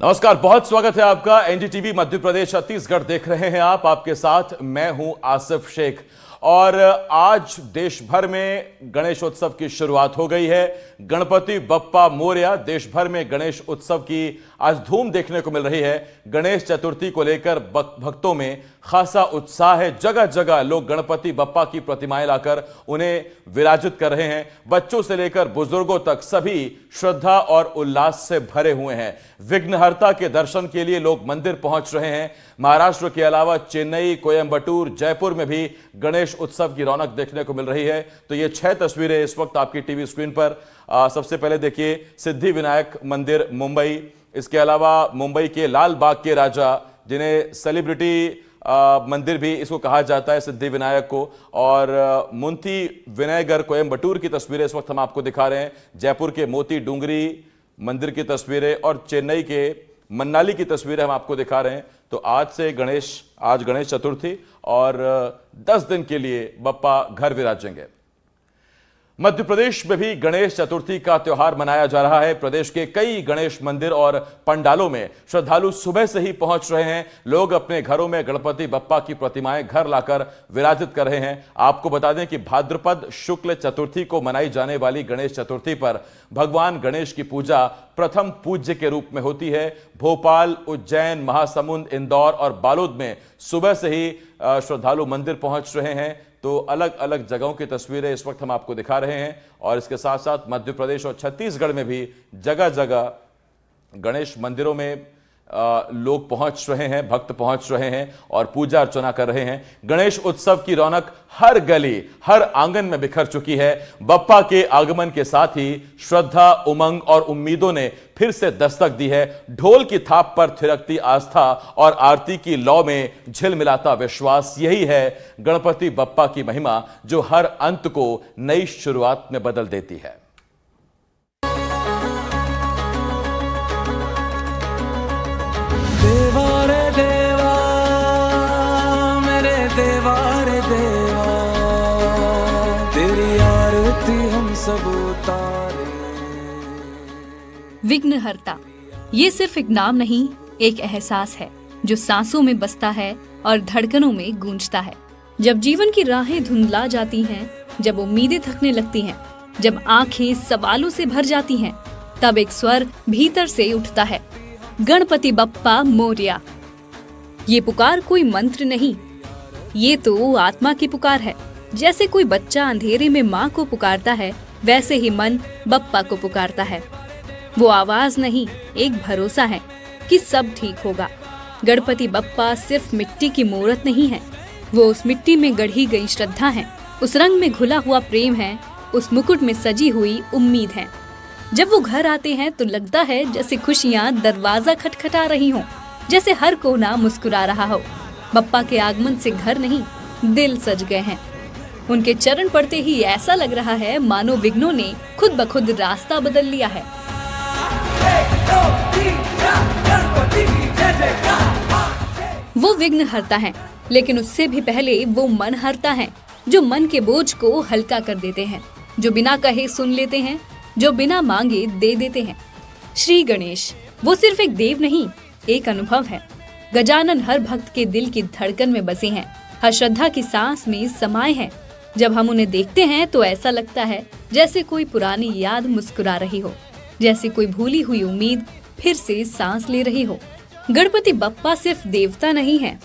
नमस्कार, बहुत स्वागत है आपका। एनडीटीवी मध्य प्रदेश छत्तीसगढ़ देख रहे हैं आप। आपके साथ मैं हूं आसिफ शेख। और आज देश भर में गणेशोत्सव की शुरुआत हो गई है। गणपति बप्पा मोरया। देश भर में गणेश उत्सव की आज धूम देखने को मिल रही है। गणेश चतुर्थी को लेकर भक्तों में खासा उत्साह है। जगह जगह लोग गणपति बप्पा की प्रतिमाएं लाकर उन्हें विराजित कर रहे हैं। बच्चों से लेकर बुजुर्गों तक सभी श्रद्धा और उल्लास से भरे हुए हैं। विघ्नहर्ता के दर्शन के लिए लोग मंदिर पहुंच रहे हैं। महाराष्ट्र के अलावा चेन्नई, कोयंबटूर, जयपुर में भी गणेश उत्सव की रौनक देखने को मिल रही है। तो ये 6 तस्वीरें इस वक्त आपकी टीवी स्क्रीन पर। सबसे पहले देखिए सिद्धि विनायक मंदिर मुंबई। इसके अलावा मुंबई के लाल बाग के राजा, जिन्हें सेलिब्रिटी मंदिर भी इसको कहा जाता है, सिद्धि विनायक को। और मुंती विनायगर कोयंबटूर की तस्वीरें इस वक्त हम आपको दिखा रहे हैं। जयपुर के मोती डूंगरी मंदिर की तस्वीरें और चेन्नई के मन्नाली की तस्वीरें हम आपको दिखा रहे हैं। तो आज गणेश चतुर्थी और 10 दिन के लिए बप्पा घर विराजेंगे। मध्य प्रदेश में भी गणेश चतुर्थी का त्योहार मनाया जा रहा है। प्रदेश के कई गणेश मंदिर और पंडालों में श्रद्धालु सुबह से ही पहुंच रहे हैं। लोग अपने घरों में गणपति बप्पा की प्रतिमाएं घर लाकर विराजित कर रहे हैं। आपको बता दें कि भाद्रपद शुक्ल चतुर्थी को मनाई जाने वाली गणेश चतुर्थी पर भगवान गणेश की पूजा प्रथम पूज्य के रूप में होती है। भोपाल, उज्जैन, महासमुंद, इंदौर और बालोद में सुबह से ही श्रद्धालु मंदिर पहुंच रहे हैं। तो अलग अलग जगहों की तस्वीरें इस वक्त हम आपको दिखा रहे हैं। और इसके साथ साथ मध्य प्रदेश और छत्तीसगढ़ में भी जगह जगह गणेश मंदिरों में लोग पहुंच रहे हैं, भक्त पहुंच रहे हैं और पूजा अर्चना कर रहे हैं। गणेश उत्सव की रौनक हर गली, हर आंगन में बिखर चुकी है। बप्पा के आगमन के साथ ही श्रद्धा, उमंग और उम्मीदों ने फिर से दस्तक दी है। ढोल की थाप पर थिरकती आस्था और आरती की लौ में झिलमिलाता विश्वास, यही है गणपति बप्पा की महिमा, जो हर अंत को नई शुरुआत में बदल देती है। देवा रे देवा, मेरे देवा रे देवा, तेरी आरती हम सब उतारे। विघ्नहर्ता ये सिर्फ एक नाम नहीं, एक एहसास है जो सांसों में बसता है और धड़कनों में गूंजता है। जब जीवन की राहें धुंधला जाती हैं, जब उम्मीदें थकने लगती हैं, जब आंखें सवालों से भर जाती हैं, तब एक स्वर भीतर से उठता है, गणपति बप्पा मोरया। ये पुकार कोई मंत्र नहीं, ये तो आत्मा की पुकार है। जैसे कोई बच्चा अंधेरे में माँ को पुकारता है, वैसे ही मन बप्पा को पुकारता है। वो आवाज नहीं, एक भरोसा है कि सब ठीक होगा। गणपति बप्पा सिर्फ मिट्टी की मूर्त नहीं है, वो उस मिट्टी में गढ़ी गई श्रद्धा है, उस रंग में घुला हुआ प्रेम है, उस मुकुट में सजी हुई उम्मीद है। जब वो घर आते हैं तो लगता है जैसे खुशियाँ दरवाजा खटखटा रही हों, जैसे हर कोना मुस्कुरा रहा हो। बप्पा के आगमन से घर नहीं, दिल सज गए हैं। उनके चरण पड़ते ही ऐसा लग रहा है मानो विघ्नों ने खुद ब खुद रास्ता बदल लिया है। वो विघ्नहर्ता हैं, लेकिन उससे भी पहले वो मनहर्ता हैं, जो मन के बोझ को हल्का कर देते हैं, जो बिना कहे सुन लेते हैं, जो बिना मांगे दे देते हैं। श्री गणेश वो सिर्फ एक देव नहीं, एक अनुभव है। गजानन हर भक्त के दिल की धड़कन में बसे हैं, हर श्रद्धा की सांस में समाये हैं। जब हम उन्हें देखते हैं तो ऐसा लगता है जैसे कोई पुरानी याद मुस्कुरा रही हो, जैसे कोई भूली हुई उम्मीद फिर से सांस ले रही हो। गणपति बप्पा सिर्फ देवता नहीं है,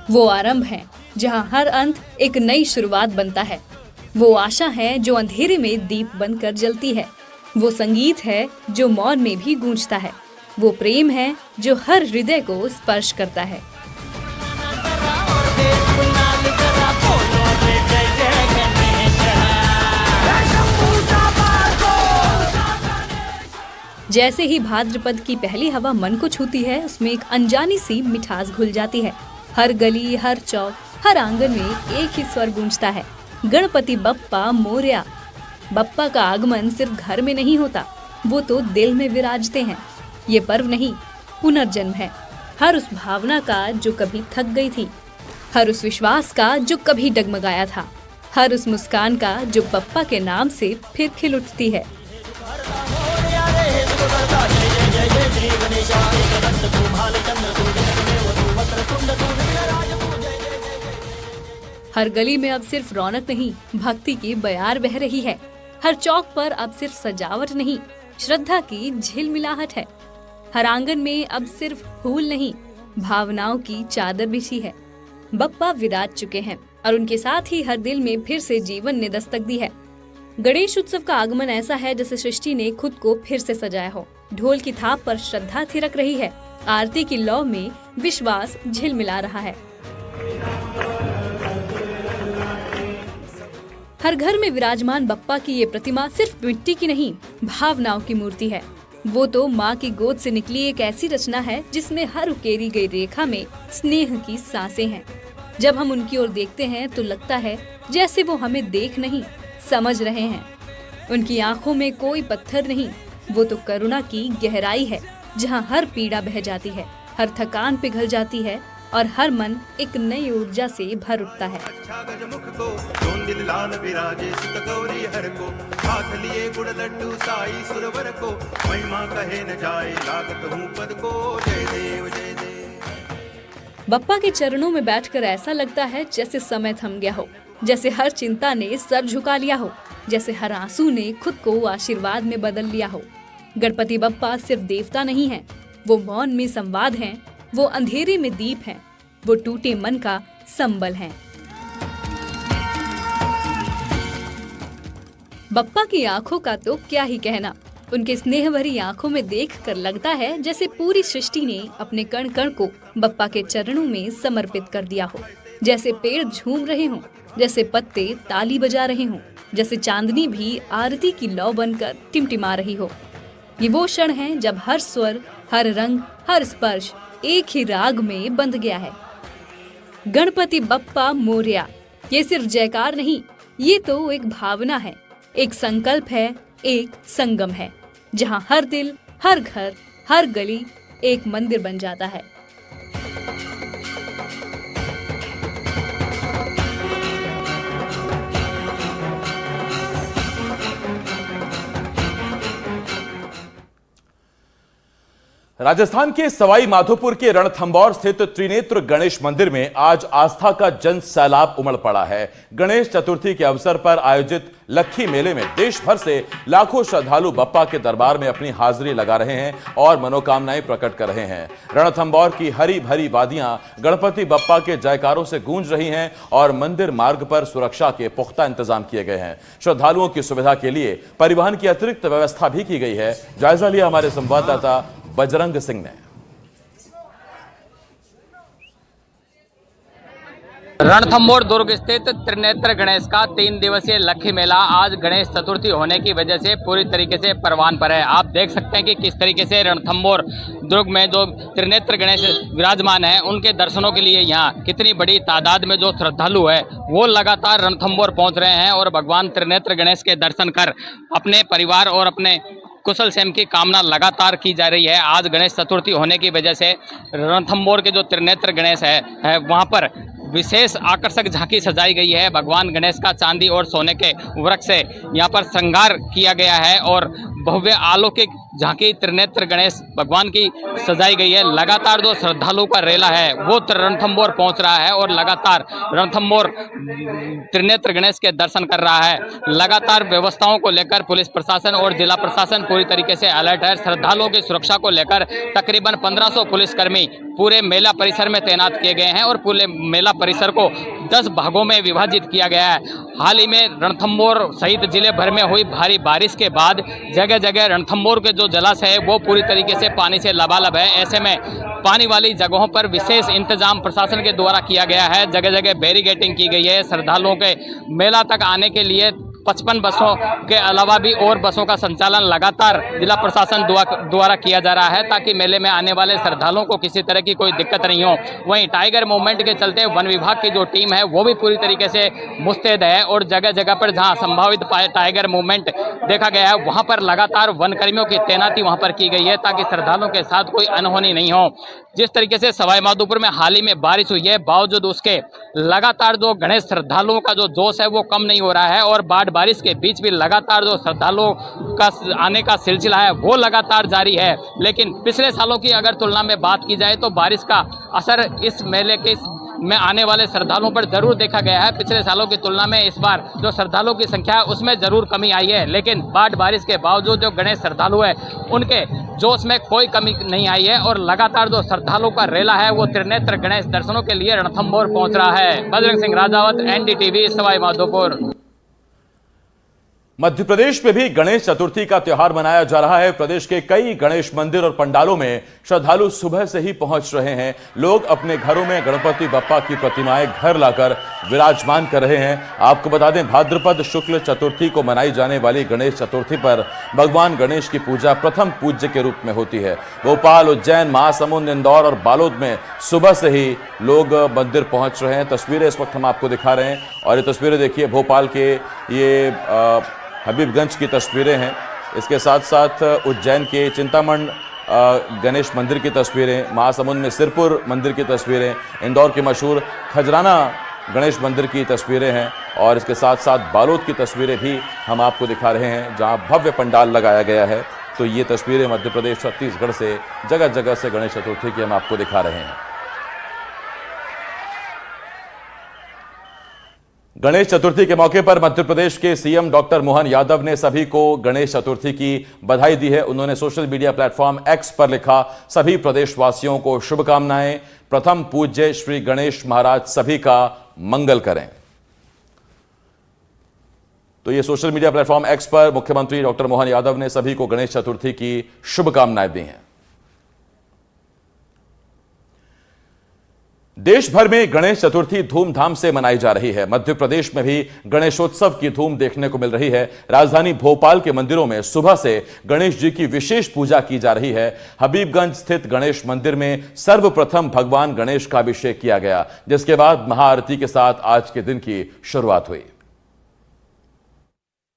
वो आरंभ है जहाँ हर अंत एक नई शुरुआत बनता है। वो आशा है जो अंधेरे में दीप बनकर जलती है। वो संगीत है जो मौन में भी गूंजता है। वो प्रेम है जो हर हृदय को स्पर्श करता है। जैसे ही भाद्रपद की पहली हवा मन को छूती है, उसमें एक अनजानी सी मिठास घुल जाती है। हर गली, हर चौक, हर आंगन में एक ही स्वर गूंजता है, गणपति बप्पा मोरया। बप्पा का आगमन सिर्फ घर में नहीं होता, वो तो दिल में विराजते हैं। ये पर्व नहीं, पुनर्जन्म है, हर उस भावना का जो कभी थक गई थी, हर उस विश्वास का जो कभी डगमगाया था, हर उस मुस्कान का जो बप्पा के नाम से फिर खिल उठती है। हर गली में अब सिर्फ रौनक नहीं, भक्ति की बयार बह रही है। हर चौक पर अब सिर्फ सजावट नहीं, श्रद्धा की झिलमिलाहट है। हर आंगन में अब सिर्फ फूल नहीं, भावनाओं की चादर बिछी है। बप्पा विराज चुके हैं और उनके साथ ही हर दिल में फिर से जीवन ने दस्तक दी है। गणेश उत्सव का आगमन ऐसा है जैसे सृष्टि ने खुद को फिर से सजाया हो। ढोल की थाप पर श्रद्धा थिरक रही है, आरती की लौ में विश्वास झिलमिला रहा है। हर घर में विराजमान बप्पा की ये प्रतिमा सिर्फ मिट्टी की नहीं, भावनाओं की मूर्ति है। वो तो माँ की गोद से निकली एक ऐसी रचना है जिसमें हर उकेरी गई रेखा में स्नेह की सांसें हैं। जब हम उनकी ओर देखते हैं तो लगता है जैसे वो हमें देख नहीं, समझ रहे हैं। उनकी आंखों में कोई पत्थर नहीं, वो तो करुणा की गहराई है, जहाँ हर पीड़ा बह जाती है, हर थकान पिघल जाती है और हर मन एक नई ऊर्जा से भर उठता है। बप्पा के चरणों में बैठकर ऐसा लगता है जैसे समय थम गया हो, जैसे हर चिंता ने सर झुका लिया हो, जैसे हर आंसू ने खुद को आशीर्वाद में बदल लिया हो। गणपति बप्पा सिर्फ देवता नहीं है, वो मौन में संवाद हैं, वो अंधेरे में दीप हैं, वो टूटे मन का संबल हैं। बप्पा की आंखों का तो क्या ही कहना। उनके स्नेह भरी आंखों में देखकर लगता है जैसे पूरी सृष्टि ने अपने कण कण को बप्पा के चरणों में समर्पित कर दिया हो। जैसे पेड़ झूम रहे हों, जैसे पत्ते ताली बजा रहे हों, जैसे चांदनी भी आरती की लौ बनकर टिमटिमा रही हो। ये वो क्षण है जब हर स्वर, हर रंग, हर स्पर्श एक ही राग में बंध गया है। गणपति बप्पा मोरया, ये सिर्फ जयकार नहीं, ये तो एक भावना है, एक संकल्प है, एक संगम है, जहाँ हर दिल, हर घर, हर गली एक मंदिर बन जाता है। राजस्थान के सवाई माधोपुर के रणथंभौर स्थित त्रिनेत्र गणेश मंदिर में आज आस्था का जन सैलाब उमड़ पड़ा है। गणेश चतुर्थी के अवसर पर आयोजित लक्खी मेले में देश भर से लाखों श्रद्धालु बप्पा के दरबार में अपनी हाजिरी लगा रहे हैं और मनोकामनाएं प्रकट कर रहे हैं। रणथंभौर की हरी भरी वादियां गणपति बप्पा के जयकारों से गूंज रही हैं और मंदिर मार्ग पर सुरक्षा के पुख्ता इंतजाम किए गए हैं। श्रद्धालुओं की सुविधा के लिए परिवहन की अतिरिक्त व्यवस्था भी की गई है। जायजा लिया हमारे संवाददाता बजरंग सिंह ने। रणथंभौर दुर्ग स्थित त्रिनेत्र गणेश का 3 दिवसीय लक्खी मेला आज गणेश चतुर्थी होने की वजह से पूरी तरीके से परवान पर है। आप देख सकते हैं कि किस तरीके से रणथंभौर दुर्ग में जो त्रिनेत्र गणेश विराजमान है उनके दर्शनों के लिए यहाँ कितनी बड़ी तादाद में जो श्रद्धालु है वो लगातार रणथंभौर पहुँच रहे हैं और भगवान त्रिनेत्र गणेश के दर्शन कर अपने परिवार और अपने कुशल क्षेम की कामना लगातार की जा रही है। आज गणेश चतुर्थी होने की वजह से रणथंभौर के जो त्रिनेत्र गणेश है वहाँ पर विशेष आकर्षक झांकी सजाई गई है। भगवान गणेश का चांदी और सोने के वृक्ष से यहाँ पर श्रृंगार किया गया है और भव्य अलौकिक झांकी त्रिनेत्र गणेश भगवान की सजाई गई है। लगातार जो श्रद्धालुओं का रेला है वो रणथंभौर पहुंच रहा है और लगातार रणथंभौर त्रिनेत्र गणेश के दर्शन कर रहा है। लगातार व्यवस्थाओं को लेकर पुलिस प्रशासन और जिला प्रशासन पूरी तरीके से अलर्ट है। श्रद्धालुओं की सुरक्षा को लेकर तकरीबन 1500 पुलिसकर्मी पूरे मेला परिसर में तैनात किए गए हैं और पूरे मेला परिसर को 10 भागों में विभाजित किया गया है। हाल ही में रणथंभौर सहित जिले भर में हुई भारी बारिश के बाद जगह जगह रणथंभौर के जो जलाशय है वो पूरी तरीके से पानी से लबालब है। ऐसे में पानी वाली जगहों पर विशेष इंतजाम प्रशासन के द्वारा किया गया है। जगह जगह बैरिकेडिंग की गई है। श्रद्धालुओं के मेला तक आने के लिए 55 बसों के अलावा भी और बसों का संचालन लगातार जिला प्रशासन द्वारा किया जा रहा है ताकि मेले में आने वाले श्रद्धालुओं को किसी तरह की कोई दिक्कत नहीं हो। वहीं टाइगर मूवमेंट के चलते वन विभाग की जो टीम है वो भी पूरी तरीके से मुस्तैद है और जगह जगह पर जहां संभावित टाइगर मूवमेंट देखा गया है वहां पर लगातार वन कर्मियों की तैनाती वहां पर की गई है ताकि श्रद्धालुओं के साथ कोई अनहोनी नहीं हो। जिस तरीके से सवाई माधोपुर में हाल ही में बारिश हुई है बावजूद उसके लगातार जो गणेश श्रद्धालुओं का जो जोश है वो कम नहीं हो रहा है और बारिश के बीच भी लगातार जो श्रद्धालुओं का आने का सिलसिला है वो लगातार जारी है। लेकिन पिछले सालों की अगर तुलना में बात की जाए तो बारिश का असर इस मेले के में आने वाले श्रद्धालुओं पर जरूर देखा गया है। पिछले सालों की तुलना में इस बार जो श्रद्धालुओं की संख्या है उसमें जरूर कमी आई है, लेकिन बाढ़ बारिश के बावजूद जो गणेश श्रद्धालु है उनके जोश में कोई कमी नहीं आई है और लगातार जो श्रद्धालुओं का रेला है वो त्रिनेत्र गणेश दर्शनों के लिए रणथंभौर पहुंच रहा है। बजरंग सिंह राजावत, NDTV, सवाई माधोपुर। मध्य प्रदेश में भी गणेश चतुर्थी का त्योहार मनाया जा रहा है। प्रदेश के कई गणेश मंदिर और पंडालों में श्रद्धालु सुबह से ही पहुंच रहे हैं। लोग अपने घरों में गणपति बप्पा की प्रतिमाएं घर लाकर विराजमान कर रहे हैं। आपको बता दें, भाद्रपद शुक्ल चतुर्थी को मनाई जाने वाली गणेश चतुर्थी पर भगवान गणेश की पूजा प्रथम पूज्य के रूप में होती है। भोपाल, उज्जैन, महासमुंद, इंदौर और बालोद में सुबह से ही लोग मंदिर पहुंच रहे हैं। तस्वीरें इस वक्त हम आपको दिखा रहे हैं और ये तस्वीरें देखिए भोपाल के ये हबीबगंज की तस्वीरें हैं। इसके साथ साथ उज्जैन के चिंतामण गणेश मंदिर की तस्वीरें, महासमुंद में सिरपुर मंदिर की तस्वीरें, इंदौर के मशहूर खजराना गणेश मंदिर की तस्वीरें हैं और इसके साथ साथ बालोद की तस्वीरें भी हम आपको दिखा रहे हैं जहां भव्य पंडाल लगाया गया है। तो ये तस्वीरें मध्य प्रदेश, छत्तीसगढ़ से जगह जगह से गणेश चतुर्थी की हम आपको दिखा रहे हैं। गणेश चतुर्थी के मौके पर मध्य प्रदेश के सीएम डॉक्टर मोहन यादव ने सभी को गणेश चतुर्थी की बधाई दी है। उन्होंने सोशल मीडिया प्लेटफॉर्म X पर लिखा, सभी प्रदेशवासियों को शुभकामनाएं। प्रथम पूज्य श्री गणेश महाराज सभी का मंगल करें। तो ये सोशल मीडिया प्लेटफॉर्म X पर मुख्यमंत्री डॉक्टर मोहन यादव ने सभी को गणेश चतुर्थी की शुभकामनाएं दी हैं। देश भर में गणेश चतुर्थी धूमधाम से मनाई जा रही है। मध्य प्रदेश में भी गणेशोत्सव की धूम देखने को मिल रही है। राजधानी भोपाल के मंदिरों में सुबह से गणेश जी की विशेष पूजा की जा रही है। हबीबगंज स्थित गणेश मंदिर में सर्वप्रथम भगवान गणेश का अभिषेक किया गया, जिसके बाद महाआरती के साथ आज के दिन की शुरुआत हुई।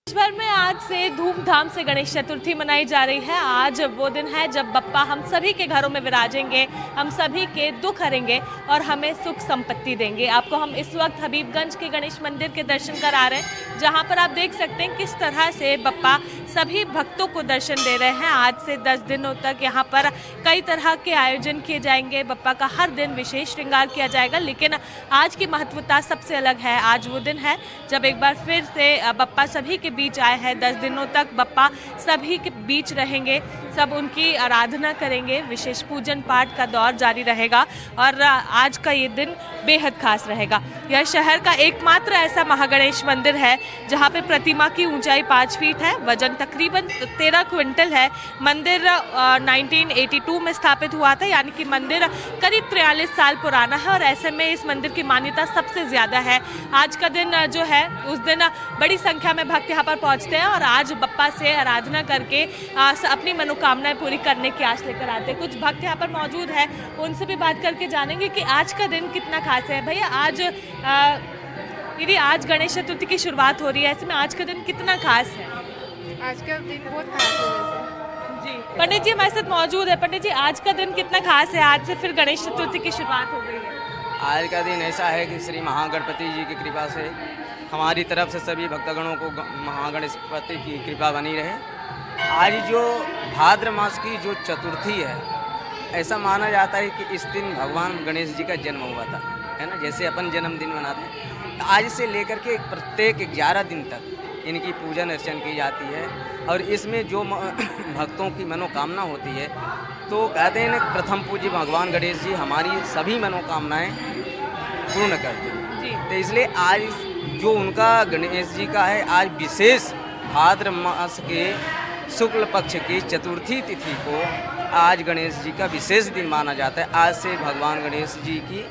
देश भर में आज से धूमधाम से गणेश चतुर्थी मनाई जा रही है। आज वो दिन है जब बप्पा हम सभी के घरों में विराजेंगे, हम सभी के दुख हरेंगे और हमें सुख संपत्ति देंगे। आपको हम इस वक्त हबीबगंज के गणेश मंदिर के दर्शन करा रहे हैं, जहां पर आप देख सकते हैं किस तरह से बप्पा सभी भक्तों को दर्शन दे रहे हैं। आज से 10 दिनों तक यहाँ पर कई तरह के आयोजन किए जाएंगे। बप्पा का हर दिन विशेष श्रृंगार किया जाएगा, लेकिन आज की महत्वता सबसे अलग है। आज वो दिन है जब एक बार फिर से बप्पा सभी के बीच आए हैं। 10 दिनों तक बप्पा सभी के बीच रहेंगे, सब उनकी आराधना करेंगे। विशेष पूजन पाठ का दौर जारी रहेगा और आज का ये दिन बेहद खास रहेगा। यह शहर का एकमात्र ऐसा महागणेश मंदिर है जहां पे प्रतिमा की ऊंचाई 5 फीट है, वजन तकरीबन 13 क्विंटल है। मंदिर 1982 में स्थापित हुआ था, यानी कि मंदिर करीब 43 साल पुराना है और ऐसे में इस मंदिर की मान्यता सबसे ज़्यादा है। आज का दिन जो है उस दिन बड़ी संख्या में भक्त यहाँ पर पहुँचते हैं और आज बप्पा से आराधना करके अपनी मनोकामनाएं पूरी करने की आश लेकर आते हैं। कुछ भक्त यहाँ पर मौजूद हैं, उनसे भी बात करके जानेंगे कि आज का दिन कितना खास है। भैया, आज गणेश चतुर्थी की शुरुआत हो रही है, ऐसे में आज का दिन कितना खास है? आज का दिन बहुत खास है वैसे। जी, पंडित जी हमारे साथ मौजूद है। पंडित जी, आज का दिन कितना खास है? आज से फिर गणेश चतुर्थी की शुरुआत हो गई है। आज का दिन ऐसा है कि श्री महागणपति जी की कृपा से हमारी तरफ से सभी भक्तगणों को महागणपति की कृपा बनी रहे। आज जो भाद्र मास की जो चतुर्थी है, ऐसा माना जाता है कि इस दिन भगवान गणेश जी का जन्म हुआ था, है ना। जैसे अपन जन्मदिन मनाते हैं, तो आज से लेकर के प्रत्येक 11 दिन तक इनकी पूजन अर्चन की जाती है और इसमें जो भक्तों की मनोकामना होती है, तो कहते हैं ना, प्रथम पूज्य भगवान गणेश जी हमारी सभी मनोकामनाएं पूर्ण करते हैं। तो इसलिए आज जो उनका गणेश जी का है, आज विशेष भाद्र मास के शुक्ल पक्ष की चतुर्थी तिथि को आज गणेश जी का विशेष दिन माना जाता है। आज से भगवान गणेश जी की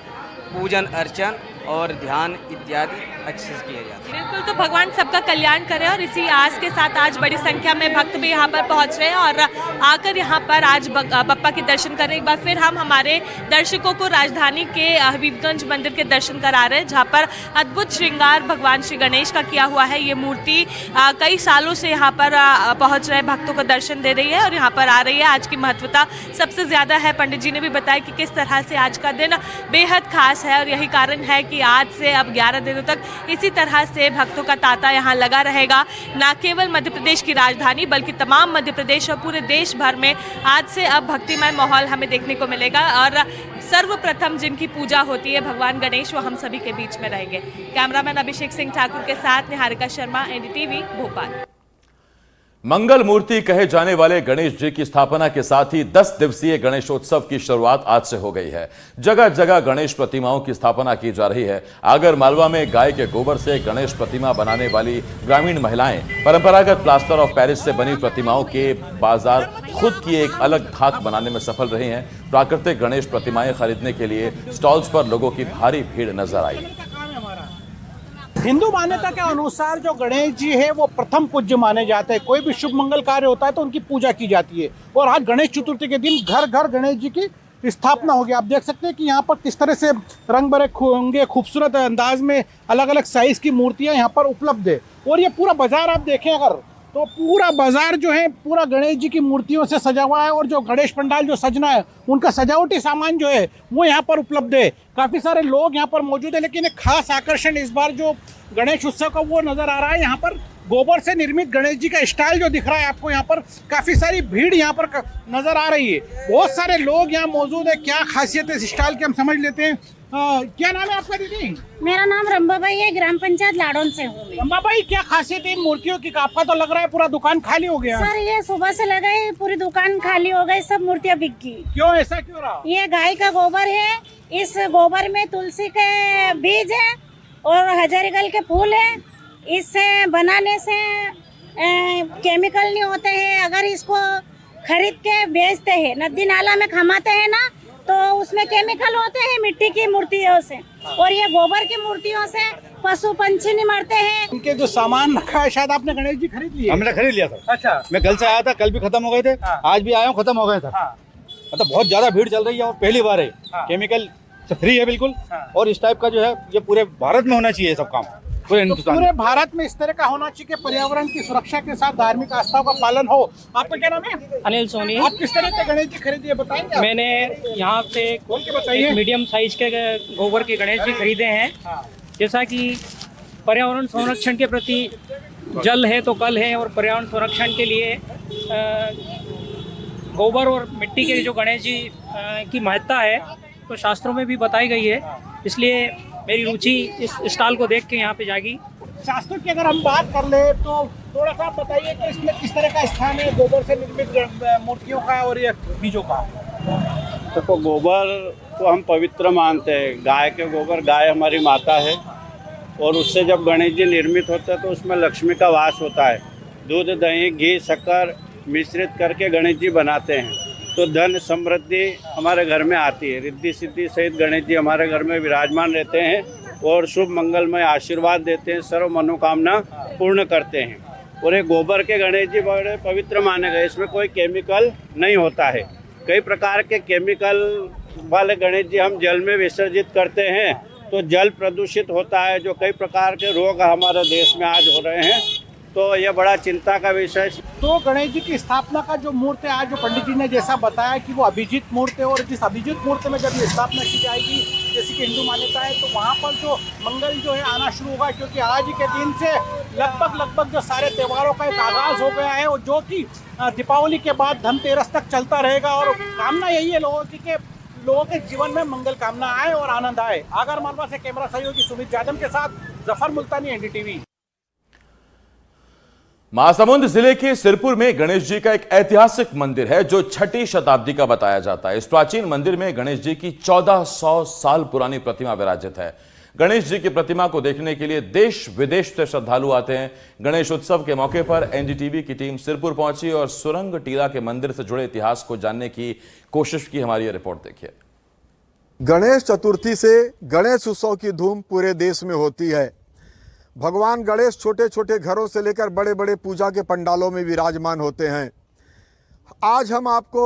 पूजन अर्चन और ध्यान इत्यादि अच्छे से किए जाते हैं। बिल्कुल, तो भगवान सबका कल्याण करे और इसी आस के साथ आज बड़ी संख्या में भक्त भी यहाँ पर पहुँच रहे हैं और आकर यहाँ पर आज बप्पा के दर्शन कर रहे हैं। एक बार फिर हम हमारे दर्शकों को राजधानी के हबीबगंज मंदिर के दर्शन करा रहे हैं, जहाँ पर अद्भुत श्रृंगार भगवान श्री गणेश का किया हुआ है। ये मूर्ति कई सालों से यहाँ पर पहुँच रहे भक्तों को दर्शन दे रही है और यहाँ पर आ रही है। आज की महत्वता सबसे ज़्यादा है। पंडित जी ने भी बताया कि किस तरह से आज का दिन बेहद खास है और यही कारण है कि आज से अब 11 दिनों तक इसी तरह से भक्तों का तांता यहाँ लगा रहेगा। न केवल मध्य प्रदेश की राजधानी बल्कि तमाम मध्य प्रदेश और पूरे देश भर में आज से अब भक्तिमय माहौल हमें देखने को मिलेगा और सर्वप्रथम जिनकी पूजा होती है भगवान गणेश, वो हम सभी के बीच में रहेंगे। कैमरामैन अभिषेक सिंह ठाकुर के साथ निहारिका शर्मा, एनडीटीवी, भोपाल। मंगल मूर्ति कहे जाने वाले गणेश जी की स्थापना के साथ ही 10 दिवसीय गणेशोत्सव की शुरुआत आज से हो गई है। जगह जगह गणेश प्रतिमाओं की स्थापना की जा रही है। आगर मालवा में गाय के गोबर से गणेश प्रतिमा बनाने वाली ग्रामीण महिलाएं परंपरागत प्लास्टर ऑफ पेरिस से बनी प्रतिमाओं के बाजार खुद की एक अलग धाक बनाने में सफल रही हैं। प्राकृतिक गणेश प्रतिमाएं खरीदने के लिए स्टॉल्स पर लोगों की भारी भीड़ नजर आई। हिंदू मान्यता के अनुसार जो गणेश जी है वो प्रथम पूज्य माने जाते हैं। कोई भी शुभ मंगल कार्य होता है तो उनकी पूजा की जाती है और आज गणेश चतुर्थी के दिन घर घर गणेश जी की स्थापना होगी। आप देख सकते हैं कि यहाँ पर किस तरह से रंग भरे होंगे, खूबसूरत अंदाज में अलग अलग साइज की मूर्तियाँ यहाँ पर उपलब्ध है। और ये पूरा बाजार आप देखें अगर तो पूरा बाजार जो है पूरा गणेश जी की मूर्तियों से सजा हुआ है और जो गणेश पंडाल जो सजना है उनका सजावटी सामान जो है वो यहाँ पर उपलब्ध है। काफ़ी सारे लोग यहाँ पर मौजूद है, लेकिन एक खास आकर्षण इस बार जो गणेश उत्सव का वो नज़र आ रहा है। यहाँ पर गोबर से निर्मित गणेश जी का स्टाइल जो दिख रहा है आपको, यहाँ पर काफ़ी सारी भीड़ यहाँ पर नज़र आ रही है। बहुत सारे लोग यहाँ मौजूद है। क्या खासियत है इस स्टाइल की हम समझ लेते हैं। क्या नाम है आपका दीदी? मेरा नाम रंबाबाई है, ग्राम पंचायत लाडौन से हूँ। रंबाबाई, क्या खासियत है इन मूर्तियों की? आपका तो लग रहा है पूरा दुकान खाली हो गया। सर ये सुबह से लगा है, पूरी दुकान खाली हो गई, सब मूर्तियाँ बिक गई। क्यों, ऐसा क्यों रहा? ये गाय का गोबर है, इस गोबर में तुलसी के बीज है और हजारीगल के फूल है। इससे बनाने से केमिकल नहीं होते हैं। अगर इसको खरीद के बेचते हैं, नदी नाला में खमाते हैं ना, तो उसमें केमिकल होते हैं मिट्टी की मूर्तियों से, और ये गोबर की मूर्तियों से पशु पंछी नहीं मरते हैं। इनके जो सामान रखा है शायद आपने गणेश जी खरीद लिए? हमने खरीद लिया था। अच्छा, मैं कल से आया था, कल भी खत्म हो गए थे। आज भी आया हूँ, खत्म हो गए थे। मतलब बहुत ज्यादा भीड़ चल रही है और पहली बार है। केमिकल फ्री है बिल्कुल, और इस टाइप का जो है ये पूरे भारत में होना चाहिए सब काम, पूरे हिंदुस्तान पूरे भारत में इस तरह का होना चाहिए कि पर्यावरण की सुरक्षा के साथ धार्मिक आस्थाओं का पालन हो। आपका क्या नाम है? अनिल सोनी। आप किस तरह के गणेश जी खरीदिए बताएंगे? मैंने यहाँ से एक मीडियम साइज के गोबर के गणेश जी खरीदे हैं। जैसा कि पर्यावरण संरक्षण के प्रति जल है तो कल है, और पर्यावरण संरक्षण के लिए गोबर और मिट्टी के जो गणेश जी की महत्ता है तो शास्त्रों में भी बताई गई है, इसलिए मेरी रुचि इस स्टॉल को देख के यहाँ पे जागी। शास्त्रों की अगर हम बात कर ले तो थोड़ा सा बताइए कि इसमें किस तरह का स्थान है गोबर से निर्मित मूर्तियों का और ये बीजों का? तो गोबर को हम पवित्र मानते हैं। गाय के गोबर, गाय हमारी माता है, और उससे जब गणेश जी निर्मित होते हैं तो उसमें लक्ष्मी का वास होता है। दूध, दही, घी, शक्कर मिश्रित करके गणेश जी बनाते हैं तो धन समृद्धि हमारे घर में आती है। रिद्धि सिद्धि सहित गणेश जी हमारे घर में विराजमान रहते हैं और शुभ मंगलमय आशीर्वाद देते हैं, सर्व मनोकामना पूर्ण करते हैं। और ये गोबर के गणेश जी बड़े पवित्र माने गए, इसमें कोई केमिकल नहीं होता है। कई प्रकार के केमिकल वाले गणेश जी हम जल में विसर्जित करते हैं तो जल प्रदूषित होता है, जो कई प्रकार के रोग हमारे देश में आज हो रहे हैं, तो यह बड़ा चिंता का विषय। तो गणेश जी की स्थापना का जो मूर्त है आज जो पंडित जी ने जैसा बताया कि वो अभिजीत मूर्त है, और जिस अभिजीत मूर्त में जब ये स्थापना की जाएगी जैसी कि हिंदू मान्यता है तो वहाँ पर जो मंगल जो है आना शुरू होगा, क्योंकि आज के दिन से लगभग जो सारे त्योहारों का एक आगाज़ हो गया है, और जो कि दीपावली के बाद धनतेरस तक चलता रहेगा। और कामना यही है लोगों की कि लोगों के जीवन में मंगल कामना आए और आनंद आए। आगर मालवा से कैमरा सहयोगी सुमित जादव के साथ जफर मुल्तानी, एनडीटीवी। महासमुंद जिले के सिरपुर में गणेश जी का एक ऐतिहासिक मंदिर है जो 6ठी शताब्दी का बताया जाता है। इस प्राचीन मंदिर में गणेश जी की 1400 साल पुरानी प्रतिमा विराजित है। गणेश जी की प्रतिमा को देखने के लिए देश विदेश से श्रद्धालु आते हैं। गणेश उत्सव के मौके पर एनडीटीवी की टीम सिरपुर पहुंची और सुरंग टीला के मंदिर से जुड़े इतिहास को जानने की कोशिश की। हमारी ये रिपोर्ट देखिए। गणेश चतुर्थी से गणेश उत्सव की धूम पूरे देश में होती है। भगवान गणेश छोटे छोटे घरों से लेकर बड़े बड़े पूजा के पंडालों में विराजमान होते हैं। आज हम आपको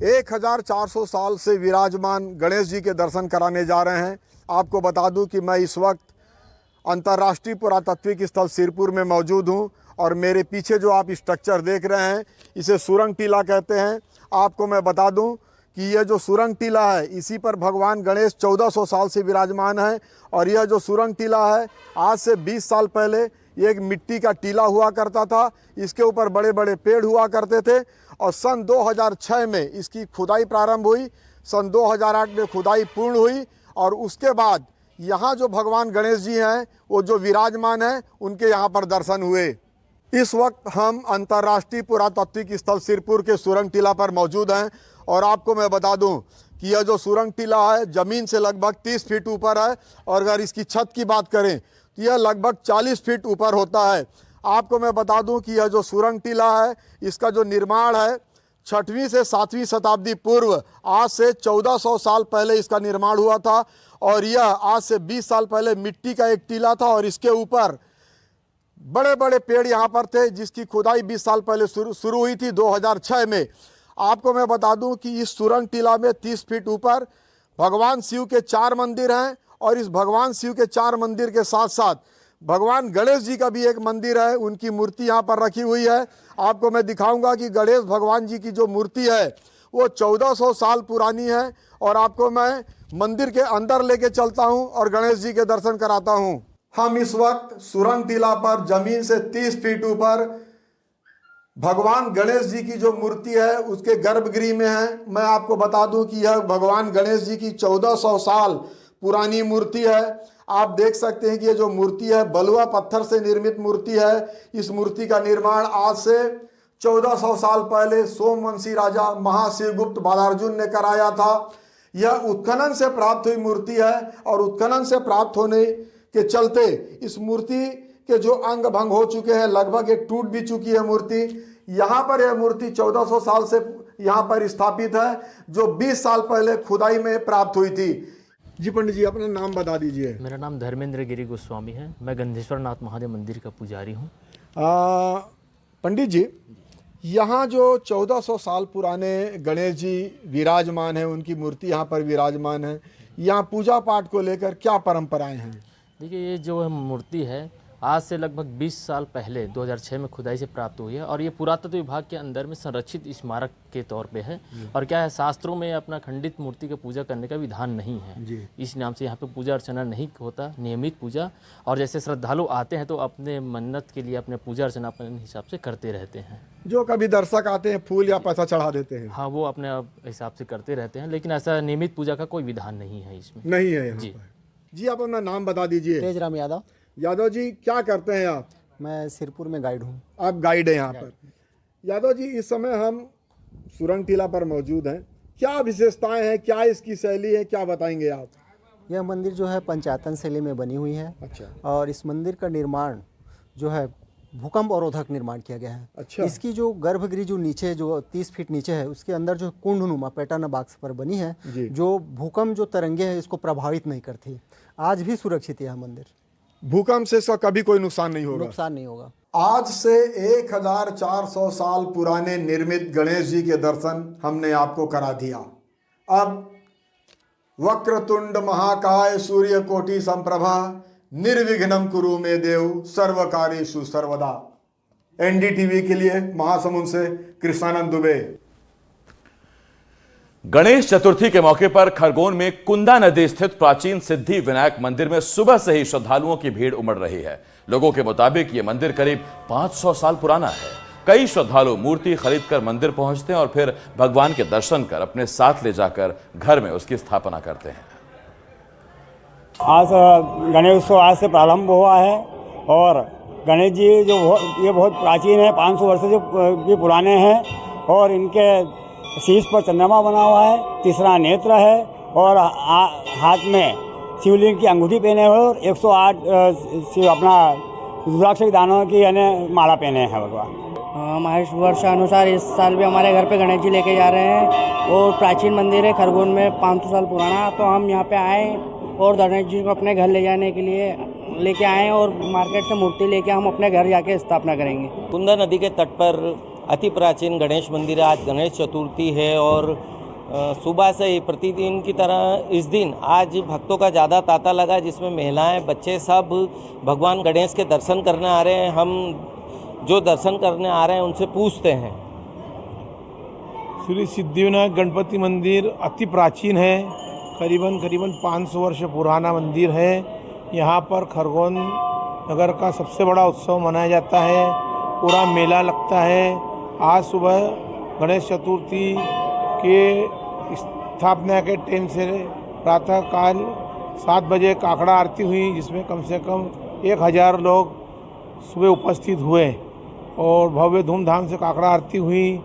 1400 साल से विराजमान गणेश जी के दर्शन कराने जा रहे हैं। आपको बता दूं कि मैं इस वक्त अंतर्राष्ट्रीय पुरातात्विक स्थल सिरपुर में मौजूद हूं, और मेरे पीछे जो आप स्ट्रक्चर देख रहे हैं इसे सुरंग टीला कहते हैं। आपको मैं बता दूं कि यह जो सुरंग टीला है इसी पर भगवान गणेश 1400 साल से विराजमान है। और यह जो सुरंग टीला है आज से 20 साल पहले ये एक मिट्टी का टीला हुआ करता था। इसके ऊपर बड़े बड़े पेड़ हुआ करते थे और सन 2006 में इसकी खुदाई प्रारंभ हुई। सन 2008 में खुदाई पूर्ण हुई और उसके बाद यहाँ जो भगवान गणेश जी हैं वो जो विराजमान हैं उनके यहाँ पर दर्शन हुए। इस वक्त हम अंतर्राष्ट्रीय पुरातात्विक स्थल सिरपुर के सुरंग टीला पर मौजूद हैं और आपको मैं बता दूं कि यह जो सुरंग टीला है ज़मीन से लगभग 30 फीट ऊपर है और अगर इसकी छत की बात करें तो यह लगभग 40 फीट ऊपर होता है। आपको मैं बता दूं कि यह जो सुरंग टीला है इसका जो निर्माण है 6वीं से 7वीं शताब्दी पूर्व आज से 1400 साल पहले इसका निर्माण हुआ था और यह आज से 20 साल पहले मिट्टी का एक टीला था और इसके ऊपर बड़े बड़े पेड़ यहाँ पर थे जिसकी खुदाई 20 साल पहले शुरू हुई थी 2006 में। आपको मैं बता दूं कि इस सुरंग टीला में 30 फीट ऊपर भगवान शिव के 4 मंदिर हैं और इस भगवान शिव के 4 मंदिर के साथ साथ भगवान गणेश जी का भी एक मंदिर है, उनकी मूर्ति यहाँ पर रखी हुई है। आपको मैं दिखाऊंगा कि गणेश भगवान जी की जो मूर्ति है वो 1400 साल पुरानी है और आपको मैं मंदिर के अंदर लेके चलता हूँ और गणेश जी के दर्शन कराता हूँ। हम इस वक्त सुरंग टीला पर जमीन से 30 फीट ऊपर भगवान गणेश जी की जो मूर्ति है उसके गर्भगृह में है। मैं आपको बता दूं कि यह भगवान गणेश जी की 1400 साल पुरानी मूर्ति है। आप देख सकते हैं कि ये जो मूर्ति है बलुआ पत्थर से निर्मित मूर्ति है। इस मूर्ति का निर्माण आज से 1400 साल पहले सोमवंशी राजा महाशिवगुप्त बालार्जुन ने कराया था। यह उत्खनन से प्राप्त हुई मूर्ति है और उत्खनन से प्राप्त होने के चलते इस मूर्ति के जो अंग भंग हो चुके हैं, लगभग एक टूट भी चुकी है मूर्ति। यहाँ पर यह मूर्ति 1400 साल से यहाँ पर स्थापित है जो 20 साल पहले खुदाई में प्राप्त हुई थी। जी पंडित जी अपना नाम बता दीजिए। मेरा नाम धर्मेंद्र गिरी गोस्वामी है। मैं गंधेश्वर नाथ महादेव मंदिर का पुजारी हूँ। पंडित जी यहाँ जो 1400 साल पुराने गणेश जी विराजमान हैं, उनकी मूर्ति यहाँ पर विराजमान है, यहाँ पूजा पाठ को लेकर क्या परंपराएं हैं? देखिए ये जो मूर्ति है आज से लगभग 20 साल पहले 2006 में खुदाई से प्राप्त हुई है और ये पुरातत्व विभाग के अंदर में संरक्षित स्मारक के तौर पे है। और क्या है शास्त्रों में अपना खंडित मूर्ति का पूजा करने का विधान नहीं है। इस नाम से यहाँ पे पूजा अर्चना नहीं होता, नियमित पूजा। और जैसे श्रद्धालु आते हैं तो अपने मन्नत के लिए अपने पूजा अर्चना अपने हिसाब से करते रहते हैं। जो कभी दर्शक आते हैं फूल या पैसा चढ़ा देते हैं? हाँ वो अपने हिसाब से करते रहते हैं, लेकिन ऐसा नियमित पूजा का कोई विधान नहीं है इसमें। नहीं है जी। जी आप अपना नाम बता दीजिए। तेजराम यादव। यादव जी क्या करते हैं आप? मैं सिरपुर में गाइड हूँ। आप गाइड हैं यहाँ पर। यादव जी इस समय हम सुरंग टीला पर मौजूद हैं, क्या विशेषताएं हैं, क्या इसकी शैली है, क्या बताएंगे आप? यह मंदिर जो है पंचायतन शैली में बनी हुई है। अच्छा। और इस मंदिर का निर्माण जो है भूकंप अवरोधक निर्माण किया गया है। अच्छा। इसकी जो गर्भगृह जो नीचे जो 30 फीट नीचे है उसके अंदर जो कुंडनुमा पैटर्न बॉक्स पर बनी है जो भूकंप जो तरंगे है इसको प्रभावित नहीं करती। आज भी सुरक्षित है यह मंदिर। भूकंप से इसका कभी कोई नुकसान नहीं होगा? नुकसान नहीं होगा। आज से 1400 साल पुराने निर्मित गणेश जी के दर्शन हमने आपको करा दिया। अब वक्रतुंड महाकाय सूर्य कोटि संप्रभा निर्विघ्नं कुरु मे देव सर्वकार्येषु सर्वदा। एनडीटीवी के लिए महासमुंद से कृष्णानंद दुबे। गणेश चतुर्थी के मौके पर खरगोन में कुंदा नदी स्थित प्राचीन सिद्धि विनायक मंदिर में सुबह से ही श्रद्धालुओं की भीड़ उमड़ रही है। लोगों के मुताबिक ये मंदिर करीब 500 साल पुराना है। कई श्रद्धालु मूर्ति खरीदकर मंदिर पहुंचते हैं और फिर भगवान के दर्शन कर अपने साथ ले जाकर घर में उसकी स्थापना करते हैं। आज गणेश उत्सव आज से प्रारंभ हुआ है और गणेश जी जो ये बहुत प्राचीन है, 500 वर्ष जो भी पुराने हैं और इनके शीश पर चंद्रमा बना हुआ है, तीसरा नेत्र है और हाथ में शिवलिंग की अंगूठी पहने हुए और 108 अपना रुद्राक्ष के दानों की यानी माला पहने हैं भगवान। हमारे वर्षानुसार इस साल भी हमारे घर पे गणेश जी लेके जा रहे हैं और प्राचीन मंदिर है खरगोन में 500 साल पुराना। तो हम यहाँ पे आए और गणेश जी को अपने घर ले जाने के लिए लेके आए और मार्केट से मूर्ति लेके हम अपने घर जाके स्थापना करेंगे। कुंदा नदी के तट पर अति प्राचीन गणेश मंदिर है। आज गणेश चतुर्थी है और सुबह से ही प्रतिदिन की तरह इस दिन आज भक्तों का ज़्यादा तांता लगा, जिसमें महिलाएं बच्चे सब भगवान गणेश के दर्शन करने आ रहे हैं। हम जो दर्शन करने आ रहे हैं उनसे पूछते हैं श्री सिद्धिविनायक गणपति मंदिर अति प्राचीन है, करीबन 500 वर्ष पुराना मंदिर है। यहाँ पर खरगोन नगर का सबसे बड़ा उत्सव मनाया जाता है, पूरा मेला लगता है। आज सुबह गणेश चतुर्थी के स्थापना के टाइम से प्रातः काल 7 बजे काकड़ा आरती हुई, जिसमें कम से कम 1000 लोग सुबह उपस्थित हुए और भव्य धूमधाम से काकड़ा आरती हुई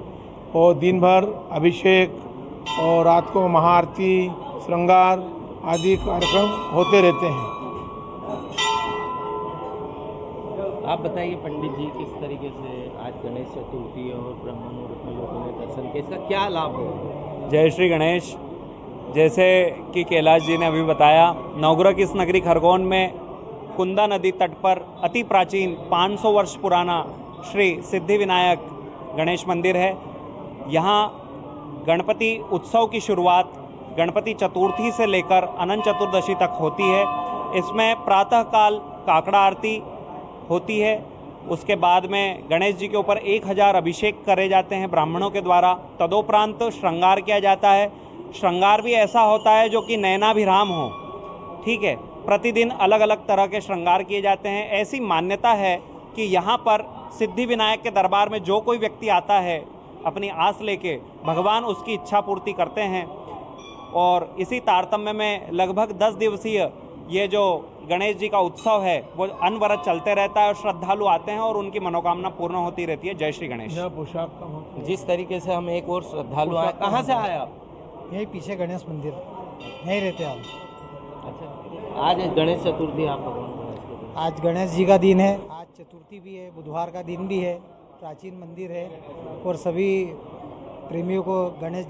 और दिन भर अभिषेक और रात को महाआरती, श्रृंगार आदि कार्यक्रम होते रहते हैं। आप बताइए पंडित जी, किस तरीके से आज गणेश चतुर्थी और ब्रह्म मुहूर्त में लोगों ने दर्शन किया, इसका क्या लाभ होगा? जय श्री गणेश। जैसे कि कैलाश जी ने अभी बताया, नवग्रह की इस नगरी खरगोन में कुंदा नदी तट पर अति प्राचीन 500 वर्ष पुराना श्री सिद्धिविनायक गणेश मंदिर है। यहाँ गणपति उत्सव की शुरुआत गणपति चतुर्थी से लेकर अनंत चतुर्दशी तक होती है। इसमें प्रातःकाल काकड़ा आरती होती है, उसके बाद में गणेश जी के ऊपर 1000 अभिषेक करे जाते हैं ब्राह्मणों के द्वारा। तदोपरांत श्रृंगार किया जाता है। श्रृंगार भी ऐसा होता है जो कि नयनाभिराम हो, ठीक है। प्रतिदिन अलग अलग तरह के श्रृंगार किए जाते हैं। ऐसी मान्यता है कि यहाँ पर सिद्धि विनायक के दरबार में जो कोई व्यक्ति आता है अपनी आस लेके, भगवान उसकी इच्छा पूर्ति करते हैं। और इसी तारतम्य में लगभग 10 दिवसीय ये जो गणेश जी का उत्सव है वो अनवरत चलते रहता है और श्रद्धालु आते हैं और उनकी मनोकामना पूर्ण होती रहती है। जय श्री गणेश। जिस तरीके से हम एक और श्रद्धालु आए, कहाँ से आए आप? यही पीछे गणेश मंदिर यहीं रहते हैं आप। अच्छा, आज गणेश चतुर्थी, आप भगवान आज गणेश जी का दिन है, आज चतुर्थी भी है, बुधवार का दिन भी है, प्राचीन मंदिर है और सभी प्रेमियों को गणेश